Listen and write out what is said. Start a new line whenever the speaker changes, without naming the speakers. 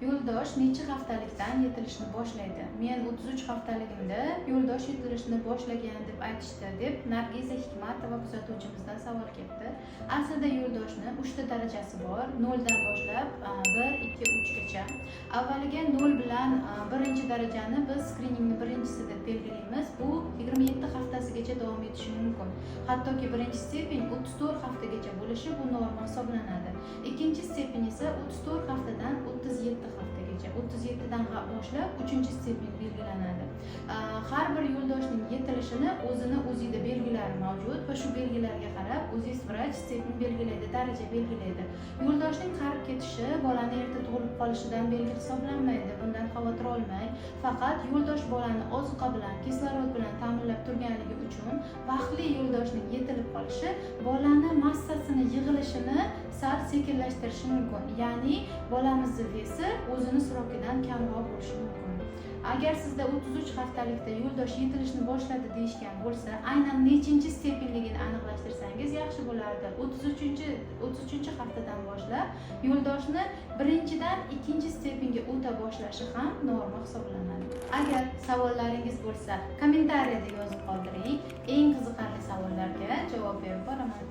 Yo'ldosh necha haftalikdan yetilishni boshlaydi? Men 33 haftaligimda yo'ldosh yetilishni boshlagan deb aytishdi deb Nargiza Hikmatova kuzatuvchimizdan savol keldi. Aslida yo'ldoshni 3 ta darajasi bor. 0 dan boshlab 1, 2, 3 gacha. Avvaliga 0 bilan birinchi darajani biz skriningni birinchisi deb belgilaymiz. Bu 27 haftasigacha davom etishi mumkin. Hattoki birinchi stepen 34 haftagacha bo'lishi bu norma hisoblanadi. Ikkinchi stepen esa 34 haftadan 37 haftagacha, 37 dan boshlab 3-chi stepen belgilanadi. Har bir yo'ldoshning yetilishini o'zida belgilari mavjud va shu belgilarga qarab o'zingiz vrach stepen belgilaydi, daraja belgilaydi. Yo'ldoshning qarib ketishi bolani erta tug'ilib qolishidan belgi hisoblanmaydi. Bundan xavotir olmang. Faqat yo'ldosh bolani ozuqa bilan, kislorod bilan ta'minlab turganligi uchun vaqtli yo'ldoshning yetilib qolishi bolani massasini yig'ilishini sal sekinlashtirishi mumkin. Ya'ni bolamizning vesi o'zini so'roqidan kamroq bo'lishi mumkin. Agar sizda 33 haftalikda yo'ldosh yetilishni boshladi deyishgan bo'lsa, aynan nechinchi stepenligini aniqlashtirsangiz yaxshi bo'lardi. 33 haftadan boshlab yo'ldoshni birinchidan ikkinchi stepenga o'ta boshlashi ham norma hisoblanadi. Agar savollaringiz bo'lsa, kommentariyada yozib qoldiring. Eng qiziqarli savollarga javob berib boraman.